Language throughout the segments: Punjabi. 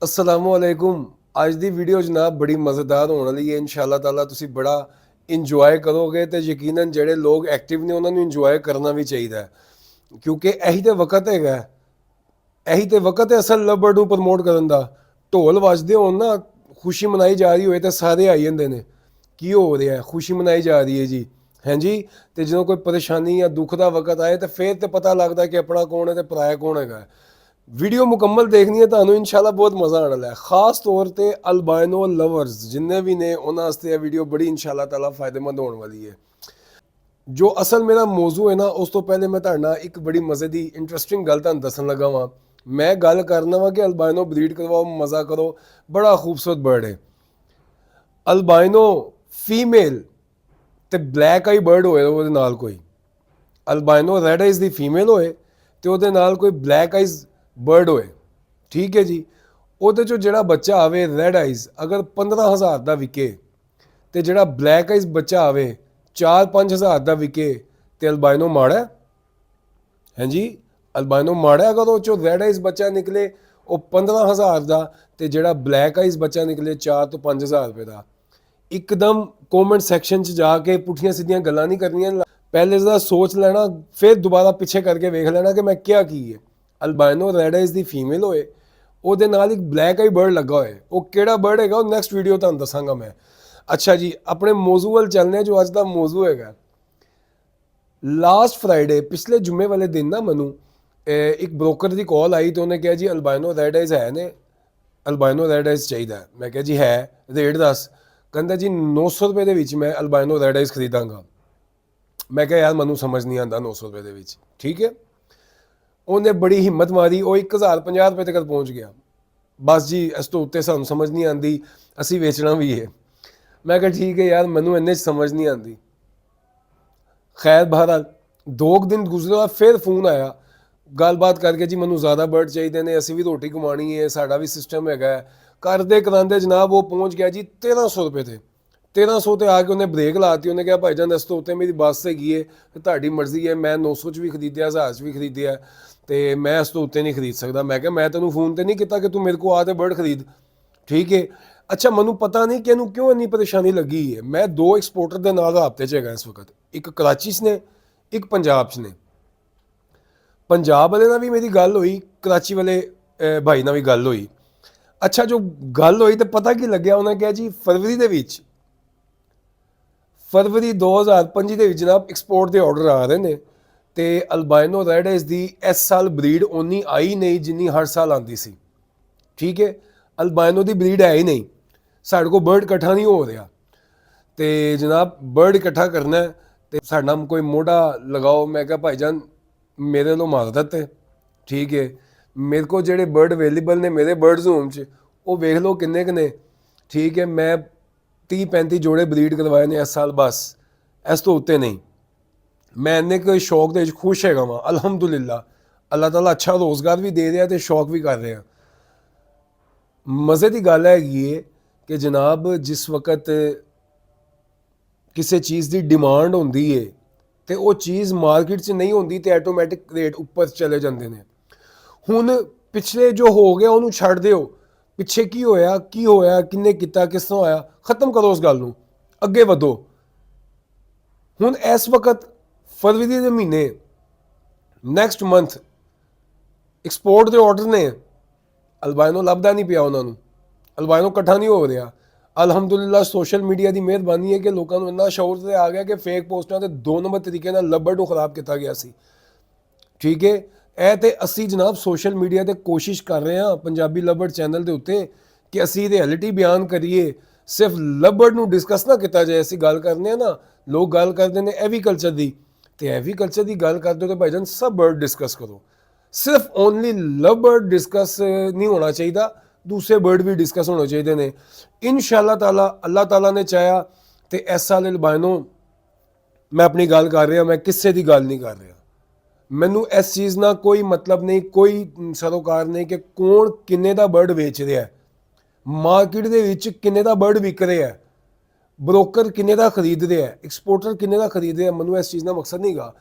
अस्सलामुअलैकुम। ਅੱਜ ਦੀ ਵੀਡੀਓ ਜਨਾਬ ਬੜੀ ਮਜ਼ੇਦਾਰ ਹੋਣ ਵਾਲੀ ਹੈ। ਇਨਸ਼ਾਅੱਲਾ ਤਾਲਾ ਤੁਸੀਂ ਬੜਾ ਇੰਜੋਏ ਕਰੋਗੇ ਤੇ ਯਕੀਨਨ ਜਿਹੜੇ ਲੋਕ ਐਕਟਿਵ ਨੇ ਉਹਨਾਂ ਨੂੰ ਇੰਜੋਏ ਕਰਨਾ ਵੀ ਚਾਹੀਦਾ ਹੈ, ਕਿਉਂਕਿ ਇਹੀ ਤੇ ਵਕਤ ਹੈਗਾ, ਇਹੀ ਤੇ ਵਕਤ ਹੈ ਅਸਲ ਲਵਬਰਡ ਨੂੰ ਪ੍ਰਮੋਟ ਕਰਨ ਦਾ। ਢੋਲ ਵੱਜਦੇ ਹੋਣ ਨਾ, ਖੁਸ਼ੀ ਮਨਾਈ ਜਾ ਰਹੀ ਹੋਏ ਤੇ ਸਾਰੇ ਆਈ ਜਾਂਦੇ ਨੇ। ਕੀ ਹੋ ਰਿਹਾ ਹੈ? ਖੁਸ਼ੀ ਮਨਾਈ ਜਾ ਰਹੀ ਹੈ ਜੀ। ਹਾਂਜੀ। ਤੇ ਜਦੋਂ ਕੋਈ ਪਰੇਸ਼ਾਨੀ ਜਾਂ ਦੁੱਖ ਦਾ ਵਕਤ ਆਏ ਤਾਂ ਫਿਰ ਤੇ ਪਤਾ ਲੱਗਦਾ ਕਿ ਆਪਣਾ ਕੌਣ ਹੈ ਤੇ ਪਰਾਇਆ ਕੌਣ ਹੈਗਾ। ਵੀਡੀਓ ਮੁਕੰਮਲ ਦੇਖਣੀ ਹੈ ਤੁਹਾਨੂੰ, ਇਨਸ਼ਾਅੱਲਾ ਬਹੁਤ ਮਜ਼ਾ ਆਉਣ ਵਾਲਾ ਹੈ। ਖਾਸ ਤੌਰ ਤੇ ਅਲਬਾਇਨੋ ਲਵਰਸ ਜਿੰਨੇ ਵੀ ਨੇ ਉਹਨਾਂ ਵਾਸਤੇ ਇਹ ਵੀਡੀਓ ਬੜੀ ਇਨਸ਼ਾਅੱਲਾ ਤਾਲਾ ਫਾਇਦੇਮੰਦ ਹੋਣ ਵਾਲੀ ਹੈ। ਜੋ ਅਸਲ ਮੇਰਾ ਮੌਜੂ ਹੈ ਨਾ, ਉਸ ਤੋਂ ਪਹਿਲੇ ਮੈਂ ਤੁਹਾਡੇ ਨਾਲ ਇੱਕ ਬੜੀ ਮਜ਼ੇ ਦੀ ਇੰਟਰਸਟਿੰਗ ਗੱਲ ਤੁਹਾਨੂੰ ਦੱਸਣ ਲੱਗਾ ਵਾਂ। ਮੈਂ ਗੱਲ ਕਰਨਾ ਵਾ ਕਿ ਅਲਬਾਇਨੋ ਬਰੀਡ ਕਰਵਾਓ, ਮਜ਼ਾ ਕਰੋ। ਬੜਾ ਖੂਬਸੂਰਤ ਬਰਡ ਹੈ ਅਲਬਾਇਨੋ ਫੀਮੇਲ, ਤੇ ਬਲੈਕ ਆਈ ਬਰਡ ਹੋਏ ਉਹਦੇ ਨਾਲ ਕੋਈ। ਅਲਬਾਇਨੋ ਰੈਡ ਆਈਜ਼ ਦੀ ਫੀਮੇਲ ਹੋਏ ਤੇ ਉਹਦੇ ਨਾਲ ਕੋਈ ਬਲੈਕ ਆਈਜ਼ ਬਰਡ ਹੋਏ, ਠੀਕ ਹੈ ਜੀ। ਉਹਦੇ ਚੋਂ ਜਿਹੜਾ ਬੱਚਾ ਆਵੇ ਰੈਡ ਆਈਜ਼ ਅਗਰ 15,000 ਦਾ ਵਿਕੇ, ਤੇ ਜਿਹੜਾ ਬਲੈਕ ਆਈਜ਼ ਬੱਚਾ ਆਵੇ 4-5 ਹਜ਼ਾਰ ਦਾ ਵਿਕੇ, ਤੇ ਅਲਬਾਇਨੋ ਮਾੜਾ ਹੈ ਜੀ। ਅਲਬਾਇਨੋ ਮਾੜਾ ਅਗਰ ਉਹ ਚੋਂ ਰੈਡ ਆਈਜ਼ ਬੱਚਾ ਨਿਕਲੇ ਉਹ 15,000 ਦਾ, ਤੇ ਜਿਹੜਾ ਬਲੈਕ ਆਈਜ਼ ਬੱਚਾ ਨਿਕਲੇ 4 ਤੋਂ 5 ਹਜ਼ਾਰ ਰੁਪਏ ਦਾ। ਇੱਕਦਮ ਕਮੈਂਟ ਸੈਕਸ਼ਨ 'ਚ ਜਾ ਕੇ ਪੁੱਠੀਆਂ ਸਿੱਧੀਆਂ ਗੱਲਾਂ ਨਹੀਂ ਕਰਨੀਆਂ। ਪਹਿਲੇ ਦਾ ਸੋਚ ਲੈਣਾ, ਫਿਰ ਦੁਬਾਰਾ ਪਿੱਛੇ ਕਰਕੇ ਵੇਖ ਲੈਣਾ ਕਿ ਮੈਂ ਕਿਹਾ ਕੀ ਹੈ। ਅਲਬਾਇਨੋ ਰੈਡ ਆਈਜ਼ ਦੀ ਫੀਮੇਲ ਹੋਏ, ਉਹਦੇ ਨਾਲ ਇੱਕ ਬਲੈਕ ਆਈ ਬਰਡ ਲੱਗਾ ਹੋਏ। ਉਹ ਕਿਹੜਾ ਬਰਡ ਹੈਗਾ ਉਹ ਨੈਕਸਟ ਵੀਡੀਓ ਤੁਹਾਨੂੰ ਦੱਸਾਂਗਾ ਮੈਂ। ਅੱਛਾ ਜੀ, ਆਪਣੇ ਮੌਜੂ ਵੱਲ ਚੱਲਦੇ ਹਾਂ। ਜੋ ਅੱਜ ਦਾ ਮੌਜੂ ਹੈਗਾ, ਲਾਸਟ ਫਰਾਈਡੇ ਪਿਛਲੇ ਜੁਮੇ ਵਾਲੇ ਦਿਨ ਨਾ ਮੈਨੂੰ ਇੱਕ ਬ੍ਰੋਕਰ ਦੀ ਕਾਲ ਆਈ ਤੇ ਉਹਨੇ ਕਿਹਾ ਜੀ ਅਲਬਾਇਨੋ ਰੈਡ ਆਈਜ਼ ਹੈ ਨੇ, ਅਲਬਾਇਨੋ ਰੈਡ ਆਈਜ਼ ਚਾਹੀਦਾ। ਮੈਂ ਕਿਹਾ ਜੀ ਹੈ, ਰੇਟ ਦੱਸ। ਕਹਿੰਦਾ ਜੀ 900 ਰੁਪਏ ਦੇ ਵਿੱਚ ਮੈਂ ਅਲਬਾਇਨੋ ਰੈਡ ਆਈਜ਼ ਖਰੀਦਾਂਗਾ। ਮੈਂ ਕਿਹਾ ਯਾਰ ਮੈਨੂੰ ਸਮਝ ਨਹੀਂ ਆਉਂਦਾ 900 ਰੁਪਏ ਦੇ ਵਿੱਚ, ਠੀਕ ਹੈ। ਉਹਨੇ ਬੜੀ ਹਿੰਮਤ ਮਾਰੀ, ਉਹ 1050 ਰੁਪਏ ਤੱਕ ਪਹੁੰਚ ਗਿਆ। ਬਸ ਜੀ ਇਸ ਤੋਂ ਉੱਤੇ ਸਾਨੂੰ ਸਮਝ ਨਹੀਂ ਆਉਂਦੀ, ਅਸੀਂ ਵੇਚਣਾ ਵੀ ਹੈ। ਮੈਂ ਕਿਹਾ ਠੀਕ ਹੈ ਯਾਰ, ਮੈਨੂੰ ਇੰਨੇ 'ਚ ਸਮਝ ਨਹੀਂ ਆਉਂਦੀ। ਖੈਰ ਬਹਰਾਲ 2 ਦਿਨ ਗੁਜ਼ਰਿਆ, ਫਿਰ ਫੋਨ ਆਇਆ ਗੱਲਬਾਤ ਕਰਕੇ ਜੀ ਮੈਨੂੰ ਜ਼ਿਆਦਾ ਬਰਡ ਚਾਹੀਦੇ ਨੇ, ਅਸੀਂ ਵੀ ਰੋਟੀ ਕਮਾਉਣੀ ਹੈ, ਸਾਡਾ ਵੀ ਸਿਸਟਮ ਹੈਗਾ। ਕਰਦੇ ਕਰਾਂਦੇ ਜਨਾਬ ਉਹ ਪਹੁੰਚ ਗਿਆ ਜੀ 1300 ਰੁਪਏ ਤੇ। 1300 ਤੇ ਆ ਕੇ ਉਹਨੇ ਬ੍ਰੇਕ ਲਾਤੀ। ਉਹਨੇ ਕਿਹਾ ਭਾਈ ਜਾਨ ਇਸ ਤੋਂ ਉੱਤੇ ਮੇਰੀ ਬੱਸ ਹੈਗੀ ਹੈ ਤੇ ਤੁਹਾਡੀ ਮਰਜ਼ੀ ਹੈ, ਮੈਂ 900 'ਚ ਵੀ ਖਰੀਦਿਆ, 1000 'ਚ ਵੀ ਖਰੀਦਿਆ, ਤੇ ਮੈਂ ਇਸ ਤੋਂ ਉੱਤੇ ਨਹੀਂ ਖਰੀਦ ਸਕਦਾ। ਮੈਂ ਕਿਹਾ ਮੈਂ ਤੈਨੂੰ ਫੋਨ ਤੇ ਨਹੀਂ ਕੀਤਾ ਕਿ ਤੂੰ ਮੇਰੇ ਕੋਲ ਆ ਤੇ ਬਰਡ ਖਰੀਦ, ਠੀਕ ਹੈ। ਅੱਛਾ, ਮੈਨੂੰ ਪਤਾ ਨਹੀਂ ਕਿ ਇਹਨੂੰ ਕਿਉਂ ਇੰਨੀ ਪਰੇਸ਼ਾਨੀ ਲੱਗੀ ਹੈ। ਮੈਂ 2 ਐਕਸਪੋਰਟਰ ਦੇ ਨਾਲ ਰਾਬਤੇ 'ਚ ਹੈਗਾ ਇਸ ਵਕਤ, ਇੱਕ ਕਰਾਚੀ 'ਚ ਨੇ, ਇੱਕ ਪੰਜਾਬ 'ਚ ਨੇ। ਪੰਜਾਬ ਵਾਲੇ ਨਾਲ ਵੀ ਮੇਰੀ ਗੱਲ ਹੋਈ, ਕਰਾਚੀ ਵਾਲੇ ਭਾਈ ਨਾਲ ਵੀ ਗੱਲ ਹੋਈ। ਅੱਛਾ, ਜੋ ਗੱਲ ਹੋਈ ਤਾਂ ਪਤਾ ਕੀ ਲੱਗਿਆ, ਉਹਨਾਂ ਕਿਹਾ ਜੀ ਫਰਵਰੀ ਦੇ ਵਿੱਚ, ਫਰਵਰੀ 2025 ਦੇ ਵਿੱਚ ਜਨਾਬ ਐਕਸਪੋਰਟ ਦੇ ਆਰਡਰ ਆ ਰਹੇ ਨੇ, ਤੇ ਅਲਬਾਇਨੋ ਰੈਡ ਆਈਜ਼ ਦੀ ਇਸ ਸਾਲ ਬਰੀਡ ਓਨੀ ਆਈ ਨਹੀਂ ਜਿੰਨੀ ਹਰ ਸਾਲ ਆਉਂਦੀ ਸੀ, ਠੀਕ ਹੈ। ਅਲਬਾਇਨੋ ਦੀ ਬਰੀਡ ਹੈ ਹੀ ਨਹੀਂ, ਸਾਡੇ ਕੋਲ ਬਰਡ ਇਕੱਠਾ ਨਹੀਂ ਹੋ ਰਿਹਾ। ਤੇ ਜਨਾਬ ਬਰਡ ਇਕੱਠਾ ਕਰਨਾ ਤੇ ਸਾਡਾ ਕੋਈ ਮੋਢਾ ਲਗਾਓ। ਮੈਂ ਕਿਹਾ ਭਾਈ ਜਾਨ ਮੇਰੇ ਵੱਲੋਂ ਮਾਰ ਦਿੱਤੇ, ਠੀਕ ਹੈ। ਮੇਰੇ ਕੋਲ ਜਿਹੜੇ ਬਰਡ ਅਵੇਲੇਬਲ ਨੇ ਮੇਰੇ ਬਰਡਸ ਹੋਮ 'ਚ, ਉਹ ਵੇਖ ਲਓ ਕਿੰਨੇ ਕੁ ਨੇ, ਠੀਕ ਹੈ। ਮੈਂ 30-35 ਜੋੜੇ ਬਰੀਡ ਕਰਵਾਏ ਨੇ ਇਸ ਸਾਲ, ਬਸ ਇਸ ਤੋਂ ਉੱਤੇ ਨਹੀਂ। ਮੈਂ ਇੰਨੇ ਕੋਈ ਸ਼ੌਕ ਦੇ ਵਿੱਚ ਖੁਸ਼ ਹੈਗਾ ਵਾਂ ਅਲਹਮਦੁਲਿਲਾ। ਅੱਲਾਹ ਤਾਲਾ ਅੱਛਾ ਰੋਜ਼ਗਾਰ ਵੀ ਦੇ ਰਿਹਾ ਤੇ ਸ਼ੌਕ ਵੀ ਕਰ ਰਿਹਾ। ਮਜ਼ੇ ਦੀ ਗੱਲ ਹੈਗੀ ਹੈ ਕਿ ਜਨਾਬ ਜਿਸ ਵਕਤ ਕਿਸੇ ਚੀਜ਼ ਦੀ ਡਿਮਾਂਡ ਹੁੰਦੀ ਹੈ ਤੇ ਉਹ ਚੀਜ਼ ਮਾਰਕੀਟ 'ਚ ਨਹੀਂ ਹੁੰਦੀ ਤੇ ਆਟੋਮੈਟਿਕ ਰੇਟ ਉੱਪਰ ਚਲੇ ਜਾਂਦੇ ਨੇ। ਹੁਣ ਪਿਛਲੇ ਜੋ ਹੋ ਗਿਆ ਉਹਨੂੰ ਛੱਡ ਦਿਓ, ਪਿੱਛੇ ਕੀ ਹੋਇਆ, ਕੀ ਹੋਇਆ, ਕਿੰਨੇ ਕੀਤਾ, ਕਿਸ ਤਰ੍ਹਾਂ ਹੋਇਆ, ਖਤਮ ਕਰੋ ਉਸ ਗੱਲ ਨੂੰ, ਅੱਗੇ ਵਧੋ। ਹੁਣ ਇਸ ਵਕਤ ਫਰਵਰੀ ਦੇ ਮਹੀਨੇ, ਨੈਕਸਟ ਮੰਥ ਐਕਸਪੋਰਟ ਦੇ ਆਰਡਰ ਨੇ, ਅਲਬਾਇਨੋ ਲੱਭਦਾ ਨਹੀਂ ਪਿਆ ਉਹਨਾਂ ਨੂੰ, ਅਲਬਾਇਨੋ ਇਕੱਠਾ ਨਹੀਂ ਹੋ ਰਿਹਾ। ਅਲਹਮਦੁਲਿਲਾ ਸੋਸ਼ਲ ਮੀਡੀਆ ਦੀ ਮਿਹਰਬਾਨੀ ਹੈ ਕਿ ਲੋਕਾਂ ਨੂੰ ਇੰਨਾ ਸ਼ੌਰ ਤੇ ਆ ਗਿਆ ਕਿ ਫੇਕ ਪੋਸਟਾਂ ਤੇ 2 ਨੰਬਰ ਤਰੀਕੇ ਨਾਲ ਲੱਭੜ ਨੂੰ ਖਰਾਬ ਕੀਤਾ ਗਿਆ ਸੀ, ਠੀਕ ਹੈ। ਇਹ ਤੇ ਅਸੀਂ ਜਨਾਬ ਸੋਸ਼ਲ ਮੀਡੀਆ ਤੇ ਕੋਸ਼ਿਸ਼ ਕਰ ਰਹੇ ਹਾਂ ਪੰਜਾਬੀ ਲੱਭੜ ਚੈਨਲ ਦੇ ਉੱਤੇ ਕਿ ਅਸੀਂ ਰਿਐਲਿਟੀ ਬਿਆਨ ਕਰੀਏ, ਸਿਰਫ ਲੱਭੜ ਨੂੰ ਡਿਸਕਸ ਨਾ ਕੀਤਾ ਜਾਏ। ਅਸੀਂ ਗੱਲ ਕਰਨੇ ਆ ਨਾ, ਲੋਕ ਗੱਲ ਕਰਦੇ ਨੇ ਐਵੀ ਕਲਚਰ ਦੀ, ਤੇ ਐਵੀ ਕਲਚਰ ਦੀ ਗੱਲ ਕਰਦੇ ਹੋ ਤਾਂ ਭਾਈਜਾਨ ਸਭ ਬਰਡ ਡਿਸਕਸ ਕਰੋ। ਸਿਰਫ ਓਨਲੀ ਲਵ ਬਰਡ ਡਿਸਕਸ ਨਹੀਂ ਹੋਣਾ ਚਾਹੀਦਾ, ਦੂਸਰੇ ਬਰਡ ਵੀ ਡਿਸਕਸ ਹੋਣੇ ਚਾਹੀਦੇ ਨੇ। ਇਨਸ਼ਾਅੱਲਾ ਤਾਲਾ ਅੱਲਾਹ ਤਾਲਾ ਨੇ ਚਾਹਿਆ ਤੇ ਇਸ ਸਾਲ ਅਲਬਾਇਨੋ, ਮੈਂ ਆਪਣੀ ਗੱਲ ਕਰ ਰਿਹਾ, ਮੈਂ ਕਿਸੇ ਦੀ ਗੱਲ ਨਹੀਂ ਕਰ ਰਿਹਾ। ਮੈਨੂੰ ਇਸ ਚੀਜ਼ ਨਾਲ ਕੋਈ ਮਤਲਬ ਨਹੀਂ, ਕੋਈ ਸਰੋਕਾਰ ਨਹੀਂ ਕਿ ਕੌਣ ਕਿੰਨੇ ਦਾ ਬਰਡ ਵੇਚ ਰਿਹਾ, ਮਾਰਕੀਟ ਦੇ ਵਿੱਚ ਕਿੰਨੇ ਦਾ ਬਰਡ ਵਿਕ ਰਿਹਾ, ਬ੍ਰੋਕਰ ਕਿੰਨੇ ਦਾ ਖਰੀਦ ਰਿਹਾ, ਐਕਸਪੋਰਟਰ ਕਿੰਨੇ ਦਾ ਖਰੀਦ ਰਿਹਾ। ਮੈਨੂੰ ਇਸ ਚੀਜ਼ ਦਾ ਮਕਸਦ ਨਹੀਂਗਾ।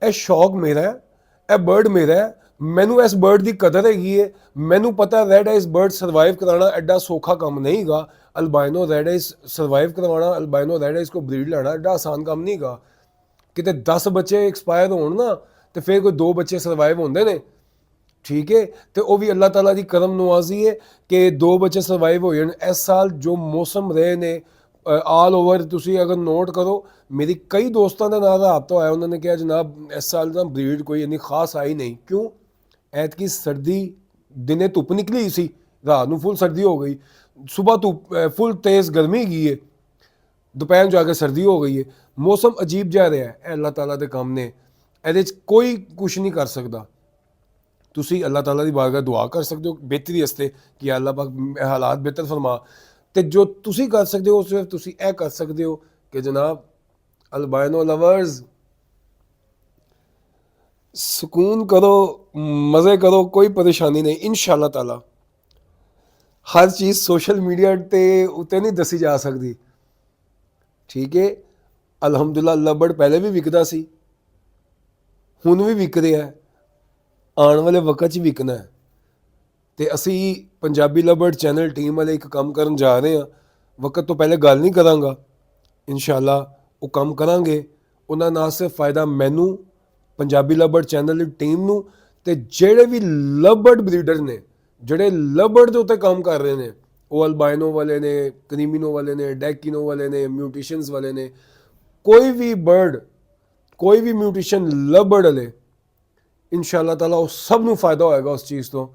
ਇਹ ਸ਼ੌਕ ਮੇਰਾ ਹੈ, ਇਹ ਬਰਡ ਮੇਰਾ ਹੈ, ਮੈਨੂੰ ਇਸ ਬਰਡ ਦੀ ਕਦਰ ਹੈਗੀ ਏ। ਮੈਨੂੰ ਪਤਾ ਰੈਡ ਆਈਜ਼ ਬਰਡ ਸਰਵਾਈਵ ਕਰਾਉਣਾ ਐਡਾ ਸੌਖਾ ਕੰਮ ਨਹੀਂ ਗਾ। ਅਲਬਾਈਨੋ ਰੈਡ ਆਈਜ਼ ਸਰਵਾਈਵ ਕਰਵਾਉਣਾ, ਅਲਬਾਈਨੋ ਰੈਡ ਆਈਜ਼ ਕੋ ਬਰੀਡ ਲੈਣਾ ਐਡਾ ਆਸਾਨ ਕੰਮ ਨਹੀਂ ਗਾ। ਕਿਤੇ 10 ਬੱਚੇ ਐਕਸਪਾਇਰ ਹੋਣ ਨਾ ਤੇ ਫਿਰ ਕੋਈ 2 ਬੱਚੇ ਸਰਵਾਈਵ ਹੁੰਦੇ ਨੇ, ਠੀਕ ਹੈ। ਤੇ ਉਹ ਵੀ ਅੱਲਾਹ ਤਾਲਾ ਦੀ ਕਰਮ ਨਵਾਜ਼ੀ ਹੈ ਕਿ 2 ਬੱਚੇ ਸਰਵਾਈਵ ਹੋ ਜਾਣ। ਇਸ ਸਾਲ ਜੋ ਮੌਸਮ ਰਹੇ ਨੇ ਆਲ ਓਵਰ, ਤੁਸੀਂ ਅਗਰ ਨੋਟ ਕਰੋ, ਮੇਰੀ ਕਈ ਦੋਸਤਾਂ ਦੇ ਨਾਲ ਰਾਬਤਾ ਹੋਇਆ, ਉਹਨਾਂ ਨੇ ਕਿਹਾ ਜਨਾਬ ਇਸ ਸਾਲ ਨਾ ਬਰੀਡ ਕੋਈ ਇੰਨੀ ਖਾਸ ਆਈ ਨਹੀਂ। ਕਿਉਂ? ਐਤਕੀ ਸਰਦੀ, ਦਿਨੇ ਧੁੱਪ ਨਿਕਲੀ ਸੀ, ਰਾਤ ਨੂੰ ਫੁੱਲ ਸਰਦੀ ਹੋ ਗਈ, ਸਵੇਰ ਧੁੱਪ ਫੁੱਲ ਤੇਜ਼ ਗਰਮੀ ਗਈ ਹੈ, ਦੁਪਹਿਰ ਨੂੰ ਜਾ ਕੇ ਸਰਦੀ ਹੋ ਗਈ ਹੈ। ਮੌਸਮ ਅਜੀਬ ਜਿਹਾ ਰਿਹਾ। ਇਹ ਅੱਲਾਹ ਤਾਲਾ ਦੇ ਕੰਮ ਨੇ, ਇਹਦੇ 'ਚ ਕੋਈ ਕੁਛ ਨਹੀਂ ਕਰ ਸਕਦਾ। ਤੁਸੀਂ ਅੱਲਾਹ ਤਾਲਾ ਦੀ ਬਾਰਗਾਹ ਦੁਆ ਕਰ ਸਕਦੇ ਹੋ ਬਿਹਤਰੀ ਵਾਸਤੇ ਕਿ ਅੱਲਾਹ ਪਾਕ ਹਾਲਾਤ ਬਿਹਤਰ ਫਰਮਾ। ਤੇ ਜੋ ਤੁਸੀਂ ਕਰ ਸਕਦੇ ਹੋ ਸਿਰਫ ਤੁਸੀਂ ਇਹ ਕਰ ਸਕਦੇ ਹੋ ਕਿ ਜਨਾਬ ਅਲਬਾਇਨੋ ਲਵਰਸ ਸਕੂਨ ਕਰੋ, ਮਜ਼ੇ ਕਰੋ, ਕੋਈ ਪਰੇਸ਼ਾਨੀ ਨਹੀਂ ਇਨਸ਼ਾਅੱਲਾ ਤਾਲਾ। ਹਰ ਚੀਜ਼ ਸੋਸ਼ਲ ਮੀਡੀਆ ਤੇ ਉੱਤੇ ਨਹੀਂ ਦੱਸੀ ਜਾ ਸਕਦੀ, ਠੀਕ ਹੈ। ਅਲਹਮਦੁਲਿਲਾ ਲਬੜ ਪਹਿਲੇ ਵੀ ਵਿਕਦਾ ਸੀ, ਹੁਣ ਵੀ ਵਿਕ ਰਿਹਾ, ਆਉਣ ਵਾਲੇ ਵਕਤ 'ਚ ਵਿਕਣਾ ਹੈ। ਤੇ ਅਸੀਂ ਪੰਜਾਬੀ ਲਬੜ ਚੈਨਲ ਟੀਮ ਵਾਲੇ ਇੱਕ ਕੰਮ ਕਰਨ ਜਾ ਰਹੇ ਹਾਂ। ਵਕਤ ਤੋਂ ਪਹਿਲੇ ਗੱਲ ਨਹੀਂ ਕਰਾਂਗਾ, ਇਨਸ਼ਾਅੱਲਾ ਉਹ ਕੰਮ ਕਰਾਂਗੇ। ਉਹਨਾਂ ਨਾਲ ਸਿਰਫ ਫਾਇਦਾ ਮੈਨੂੰ, ਪੰਜਾਬੀ ਲਬੜ ਚੈਨਲ ਦੀ ਟੀਮ ਨੂੰ, ਤੇ ਜਿਹੜੇ ਵੀ ਲਬੜ ਬਰੀਡਰ ਨੇ ਜਿਹੜੇ ਲਬੜ ਦੇ ਉੱਤੇ ਕੰਮ ਕਰ ਰਹੇ ਨੇ, ਉਹ ਅਲਬਾਈਨੋ ਵਾਲੇ ਨੇ, ਕਰੀਮੀਨੋ ਵਾਲੇ ਨੇ, ਡੈਕਿਨੋ ਵਾਲੇ ਨੇ, ਮਿਊਟੀਸ਼ਨਸ ਵਾਲੇ ਨੇ, ਕੋਈ ਵੀ ਬਰਡ, ਕੋਈ ਵੀ ਮਿਊਟੀਸ਼ਨ ਲਬੜ ਵਾਲੇ, ਇਨਸ਼ਾਅੱਲਾ ਤਾਲਾ ਉਹ ਸਭ ਨੂੰ ਫਾਇਦਾ ਹੋਏਗਾ ਉਸ ਚੀਜ਼ ਤੋਂ।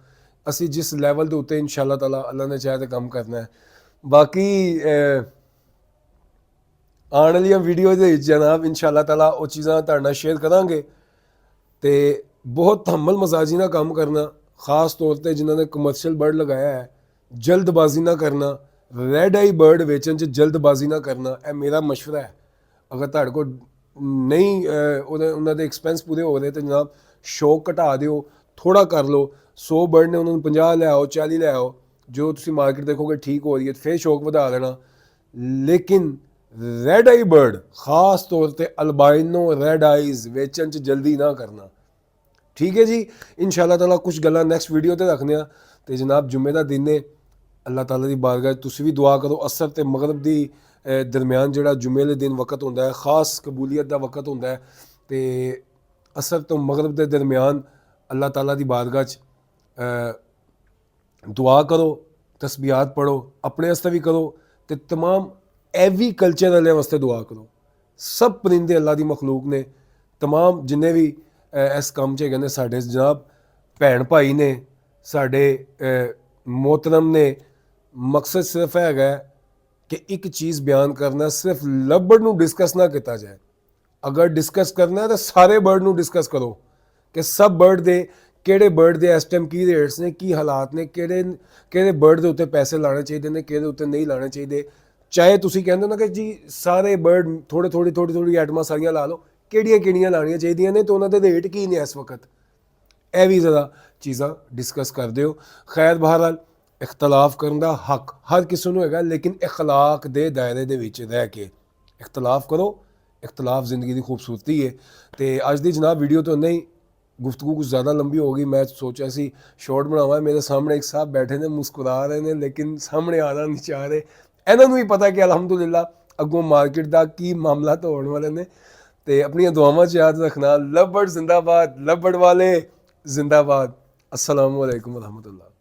ਅਸੀਂ ਜਿਸ ਲੈਵਲ ਦੇ ਉੱਤੇ ਇਨਸ਼ਾਅੱਲਾ ਤਾਲਾ ਅੱਲਾ ਨੇ ਚਾਹਿਆ ਤਾਂ ਕੰਮ ਕਰਨਾ ਹੈ। ਬਾਕੀ ਆਉਣ ਵਾਲੀਆਂ ਵੀਡੀਓ ਦੇ ਵਿੱਚ ਜਨਾਬ ਇਨਸ਼ਾਅੱਲਾ ਤਾਲਾ ਉਹ ਚੀਜ਼ਾਂ ਤੁਹਾਡੇ ਨਾਲ ਸ਼ੇਅਰ ਕਰਾਂਗੇ। ਤੇ ਬਹੁਤ ਹੰਮਲ ਮਜ਼ਾਜੀ ਨਾਲ ਕੰਮ ਕਰਨਾ, ਖਾਸ ਤੌਰ ਤੇ ਜਿਨ੍ਹਾਂ ਨੇ ਕਮਰਸ਼ੀਅਲ ਬਰਡ ਲਗਾਇਆ ਹੈ, ਜਲਦਬਾਜ਼ੀ ਨਾ ਕਰਨਾ, ਰੈਡ ਆਈ ਬਰਡ ਵੇਚਣ 'ਚ ਜਲਦਬਾਜ਼ੀ ਨਾ ਕਰਨਾ, ਇਹ ਮੇਰਾ ਮਸ਼ਵਰਾ ਹੈ। ਅਗਰ ਤੁਹਾਡੇ ਕੋਲ ਨਹੀਂ ਉਹਨਾਂ ਦੇ ਐਕਸਪੈਂਸ ਪੂਰੇ ਹੋ ਰਹੇ ਤਾਂ ਜਨਾਬ ਸ਼ੌਕ ਘਟਾ ਦਿਓ, ਥੋੜਾ ਕਰ ਲਓ। 100 ਬਰਡ ਨੇ ਉਹਨਾਂ ਨੂੰ 50 ਲੈ ਆਓ, 40 ਲੈ ਆਓ, ਜੋ ਤੁਸੀਂ ਮਾਰਕੀਟ ਦੇਖੋਗੇ ਠੀਕ ਹੋ ਰਹੀ ਹੈ ਫਿਰ ਸ਼ੌਕ ਵਧਾ ਦੇਣਾ। ਲੇਕਿਨ ਰੈਡ ਆਈ ਬਰਡ ਖਾਸ ਤੌਰ ਤੇ ਅਲਬਾਈਨੋ ਰੈਡ ਆਈਜ਼ ਵੇਚਣ 'ਚ ਜਲਦੀ ਨਾ ਕਰਨਾ, ਠੀਕ ਹੈ ਜੀ। ਇਨਸ਼ਾਅੱਲਾ ਤਾਲਾ ਕੁਝ ਗੱਲਾਂ ਨੈਕਸਟ ਵੀਡੀਓ ਤੇ ਰੱਖਦੇ ਹਾਂ। ਤੇ ਜਨਾਬ ਜੁਮੇ ਦਾ ਦਿਨ ਹੈ, ਅੱਲਾਹ ਤਾਲਾ ਦੀ ਬਾਰਗਾਹ ਤੁਸੀਂ ਵੀ ਦੁਆ ਕਰੋ। ਅਸਰ ਤੇ ਮਗਰਬ ਦੀ ਦਰਮਿਆਨ ਜਿਹੜਾ ਜੁਮੇ ਦੇ ਦਿਨ ਵਕਤ ਹੁੰਦਾ ਹੈ, ਖਾਸ ਕਬੂਲੀਅਤ ਦਾ ਵਕਤ ਹੁੰਦਾ ਹੈ। ਤੇ ਅਸਰ ਤੋਂ ਮਗਰਬ ਦੇ ਦਰਮਿਆਨ ਅੱਲਾਹ ਤਾਲਾ ਦੀ ਬਾਰਗਾਹ 'ਚ ਦੁਆ ਕਰੋ, ਤਸਬੀਹਾਤ ਪੜ੍ਹੋ, ਆਪਣੇ ਵਾਸਤੇ ਵੀ ਕਰੋ ਤੇ तमाम ਐਵੀ ਕਲਚਰ ਵਾਲਿਆਂ ਵਾਸਤੇ ਦੁਆ ਕਰੋ। ਸਭ ਪਰਿੰਦੇ ਅੱਲਾ ਦੀ ਮਖਲੂਕ ਨੇ, तमाम ਜਿੰਨੇ ਵੀ ਇਸ ਕੰਮ 'ਚ ਹੈਗੇ ਨੇ ਸਾਡੇ ਜਨਾਬ ਭੈਣ ਭਾਈ ਨੇ, ਸਾਡੇ ਮੋਹਤਰਮ ਨੇ। ਮਕਸਦ ਸਿਰਫ ਹੈਗਾ ਕਿ ਇੱਕ ਚੀਜ਼ ਬਿਆਨ ਕਰਨਾ, ਸਿਰਫ ਲਬੜ ਨੂੰ ਡਿਸਕਸ ਨਾ ਕੀਤਾ ਜਾਏ। ਅਗਰ ਡਿਸਕਸ ਕਰਨਾ ਤਾਂ ਸਾਰੇ ਬਰਡ ਨੂੰ ਡਿਸਕਸ ਕਰੋ ਕਿ ਸਭ ਬਰਡ ਦੇ ਕਿਹੜੇ ਬਰਡ ਦੇ ਇਸ ਟਾਈਮ ਕੀ ਰੇਟਸ ਨੇ, ਕੀ ਹਾਲਾਤ ਨੇ, ਕਿਹੜੇ ਬਰਡ ਦੇ ਉੱਤੇ ਪੈਸੇ ਲਾਣੇ ਚਾਹੀਦੇ ਨੇ, ਕਿਹਦੇ ਉੱਤੇ ਨਹੀਂ ਲਾਣੇ ਚਾਹੀਦੇ। ਚਾਹੇ ਤੁਸੀਂ ਕਹਿੰਦੇ ਹੋ ਨਾ ਕਿ ਜੀ ਸਾਰੇ ਬਰਡ ਥੋੜੀ ਆਈਟਮਾਂ ਸਾਰੀਆਂ ਲਾ ਲਓ, ਕਿਹੜੀਆਂ ਲਾਣੀਆਂ ਚਾਹੀਦੀਆਂ ਨੇ ਤੇ ਉਹਨਾਂ ਦੇ ਰੇਟ ਕੀ ਨੇ ਇਸ ਵਕਤ, ਇਹ ਵੀ ਜ਼ਿਆਦਾ ਚੀਜ਼ਾਂ ਡਿਸਕਸ ਕਰਦੇ ਹੋ। ਖੈਰ ਬਹਰਹਾਲ ਇਖਤਲਾਫ ਕਰਨ ਦਾ ਹੱਕ ਹਰ ਕਿਸੇ ਨੂੰ ਹੈਗਾ, ਲੇਕਿਨ ਇਖਲਾਕ ਦੇ ਦਾਇਰੇ ਦੇ ਵਿੱਚ ਰਹਿ ਕੇ ਇਖਤਲਾਫ ਕਰੋ। ਇਖਤਲਾਫ ਜ਼ਿੰਦਗੀ ਦੀ ਖੂਬਸੂਰਤੀ ਹੈ। ਤੇ ਅੱਜ ਦੀ ਜਨਾਬ ਵੀਡੀਓ ਤੋਂ ਨਹੀਂ, ਗੁਫ਼ਤਗੂ ਕੁਝ ਜ਼ਿਆਦਾ ਲੰਬੀ ਹੋ ਗਈ। ਮੈਂ ਸੋਚਿਆ ਸੀ ਸ਼ਾਰਟ ਬਣਾਵਾਂ। ਮੇਰੇ ਸਾਹਮਣੇ ਇੱਕ ਸਾਹਿਬ ਬੈਠੇ ਨੇ, ਮੁਸਕਰਾ ਰਹੇ ਨੇ, ਲੇਕਿਨ ਸਾਹਮਣੇ ਆਉਣਾ ਨਹੀਂ ਚਾਹ ਰਹੇ। ਇਹਨਾਂ ਨੂੰ ਵੀ ਪਤਾ ਕਿ ਅਲਹਮਦੁਲਿਲਾ ਅੱਗੋਂ ਮਾਰਕੀਟ ਦਾ ਕੀ ਮਾਮਲਾ ਤਾਂ ਹੋਣ ਵਾਲੇ ਨੇ। ਤੇ ਆਪਣੀਆਂ ਦੁਆਵਾਂ 'ਚ ਯਾਦ ਰੱਖਣਾ। ਲਬੜ ਜ਼ਿੰਦਾਬਾਦ, ਲਬੜ ਵਾਲੇ ਜ਼ਿੰਦਾਬਾਦ। अस्सलामु अलैकुम वरहमतुल्लाह।